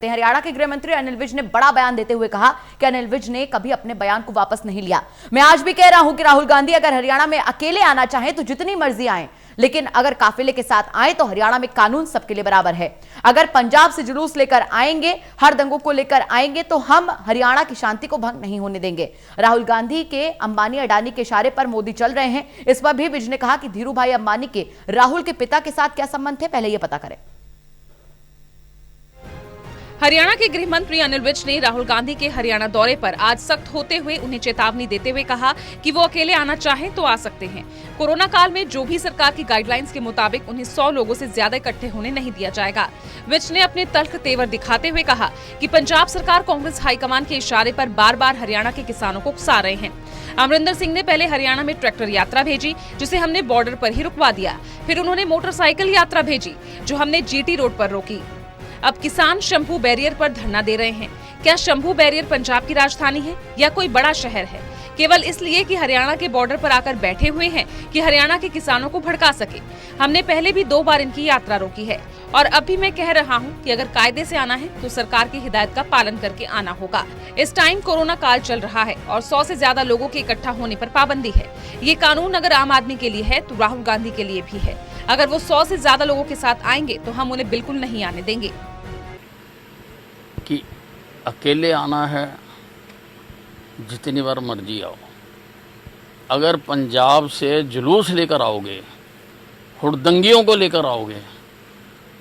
हरियाणा के गृह मंत्री अनिल विज ने बड़ा बयान देते हुए कहा कि अनिल विज ने कभी अपने बयान को वापस नहीं लिया। मैं आज भी कह रहा हूं कि राहुल गांधी अगर हरियाणा में अकेले आना चाहें तो जितनी मर्जी आए, लेकिन अगर काफिले के साथ आए तो हरियाणा में कानून सबके लिए बराबर है। अगर पंजाब से जुलूस लेकर आएंगे, हर दंगों को लेकर आएंगे तो हम हरियाणा की शांति को भंग नहीं होने देंगे। राहुल गांधी के अंबानी अडानी के इशारे पर मोदी चल रहे हैं। इस पर भी विज ने कहा कि धीरू भाई अंबानी के राहुल के पिता के साथ क्या संबंध थे, पहले यह पता करें। हरियाणा के गृह मंत्री अनिल विज ने राहुल गांधी के हरियाणा दौरे पर आज सख्त होते हुए उन्हें चेतावनी देते हुए कहा कि वो अकेले आना चाहें तो आ सकते हैं। कोरोना काल में जो भी सरकार की गाइडलाइंस के मुताबिक उन्हें 100 लोगों से ज्यादा इकट्ठे होने नहीं दिया जाएगा। विज ने अपने तल्ख तेवर दिखाते हुए कहा कि पंजाब सरकार कांग्रेस हाईकमान के इशारे पर बार बार हरियाणा के किसानों को उकसा रहे हैं। अमरिंदर सिंह ने पहले हरियाणा में ट्रैक्टर यात्रा भेजी, जिसे हमने बॉर्डर पर ही रुकवा दिया। फिर उन्होंने मोटरसाइकिल यात्रा भेजी, जो हमने जीटी रोड पर रोकी। अब किसान शंभू बैरियर पर धरना दे रहे हैं। क्या शंभू बैरियर पंजाब की राजधानी है या कोई बड़ा शहर है? केवल इसलिए कि हरियाणा के बॉर्डर पर आकर बैठे हुए हैं कि हरियाणा के किसानों को भड़का सके। हमने पहले भी 2 बार इनकी यात्रा रोकी है और अब भी मैं कह रहा हूं कि अगर कायदे से आना है तो सरकार की हिदायत का पालन करके आना होगा। इस टाइम कोरोना काल चल रहा है और 100 से ज्यादा लोगों के इकट्ठा होने पर पाबंदी है। ये कानून अगर आम आदमी के लिए है तो राहुल गांधी के लिए भी है। अगर वो 100 से ज्यादा लोगों के साथ आएंगे तो हम उन्हें बिल्कुल नहीं आने देंगे। कि अकेले आना है, जितनी बार मर्जी आओ। अगर पंजाब से जुलूस लेकर आओगे, हुड़दंगियों को लेकर आओगे,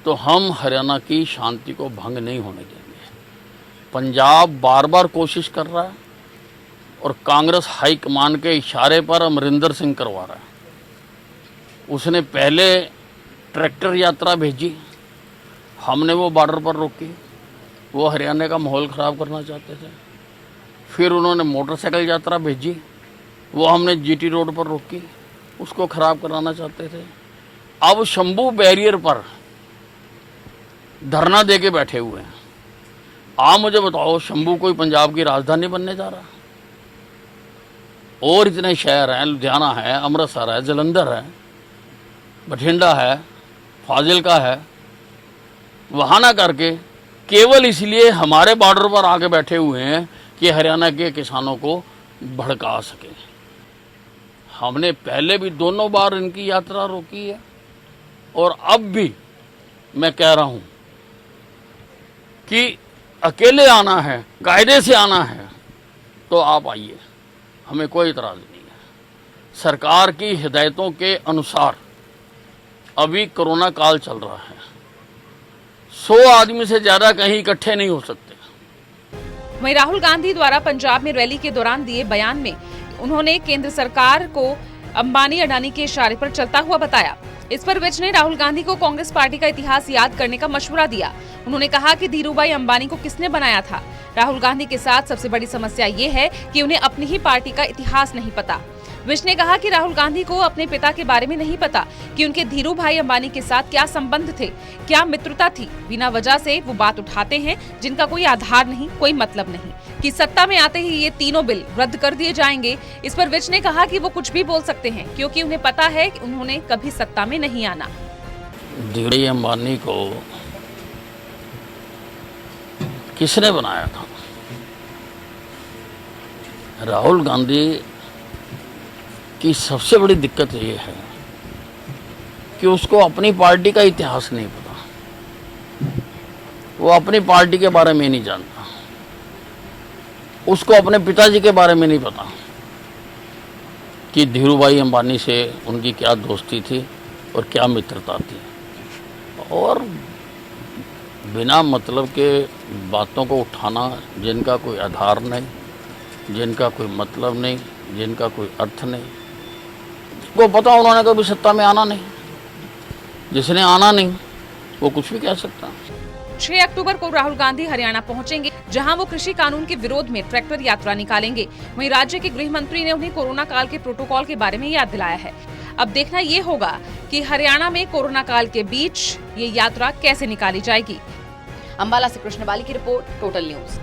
तो हम हरियाणा की शांति को भंग नहीं होने देंगे। पंजाब बार बार कोशिश कर रहा है और कांग्रेस हाईकमान के इशारे पर अमरिंदर सिंह करवा रहा है। उसने पहले ट्रैक्टर यात्रा भेजी, हमने वो बॉर्डर पर रोकी। वो हरियाणा का माहौल ख़राब करना चाहते थे। फिर उन्होंने मोटरसाइकिल यात्रा भेजी, वो हमने जीटी रोड पर रोकी, उसको ख़राब कराना चाहते थे। अब शंभू बैरियर पर धरना दे के बैठे हुए हैं। आप मुझे बताओ, शंभू कोई पंजाब की राजधानी बनने जा रहा? और इतने शहर हैं, लुधियाना है, अमृतसर है, जलंधर है, बठिंडा है, फाजिलका है। वहाँ ना करके केवल इसलिए हमारे बॉर्डर पर आके बैठे हुए हैं कि हरियाणा के किसानों को भड़का सके। हमने पहले भी 2 बार इनकी यात्रा रोकी है और अब भी मैं कह रहा हूं कि अकेले आना है, कायदे से आना है तो आप आइए, हमें कोई इतराज़ नहीं है। सरकार की हिदायतों के अनुसार अभी कोरोना काल चल रहा है। 100 आदमी से ज्यादा कहीं इकट्ठे नहीं हो सकते। वहीं राहुल गांधी द्वारा पंजाब में रैली के दौरान दिए बयान में उन्होंने केंद्र सरकार को अंबानी अडानी के इशारे पर चलता हुआ बताया। इस पर विज ने राहुल गांधी को कांग्रेस पार्टी का इतिहास याद करने का मशवरा दिया। उन्होंने कहा कि धीरू भाई अंबानी को किसने बनाया था। राहुल गांधी के साथ सबसे बड़ी समस्या ये है कि उन्हें अपनी ही पार्टी का इतिहास नहीं पता। विज ने कहा कि राहुल गांधी को अपने पिता के बारे में नहीं पता कि उनके धीरू भाई अंबानी के साथ क्या संबंध थे, क्या मित्रता थी। बिना वजह से वो बात उठाते हैं जिनका कोई आधार नहीं, कोई मतलब नहीं। कि सत्ता में आते ही ये तीनों बिल रद्द कर दिए जाएंगे। इस पर विज ने कहा कि वो कुछ भी बोल सकते हैं क्योंकि उन्हें पता है कि उन्होंने कभी सत्ता में नहीं आना। धीरू अंबानी को किसने बनाया था? राहुल गांधी की सबसे बड़ी दिक्कत ये है कि उसको अपनी पार्टी का इतिहास नहीं पता। वो अपनी पार्टी के बारे में नहीं जानता। उसको अपने पिताजी के बारे में नहीं पता कि धीरू भाई अंबानी से उनकी क्या दोस्ती थी और क्या मित्रता थी। और बिना मतलब के बातों को उठाना, जिनका कोई आधार नहीं, जिनका कोई मतलब नहीं, जिनका कोई अर्थ नहीं। को पता उन्होंने कभी सत्ता में आना नहीं। जिसने आना नहीं वो कुछ भी कह सकता। 6 अक्टूबर को राहुल गांधी हरियाणा पहुंचेंगे, जहां वो कृषि कानून के विरोध में ट्रैक्टर यात्रा निकालेंगे। वहीं राज्य के गृह मंत्री ने उन्हें कोरोना काल के प्रोटोकॉल के बारे में याद दिलाया है। अब देखना ये होगा कि हरियाणा में कोरोना काल के बीच ये यात्रा कैसे निकाली जाएगी। अंबाला से कृष्णवाली की रिपोर्ट, टोटल न्यूज।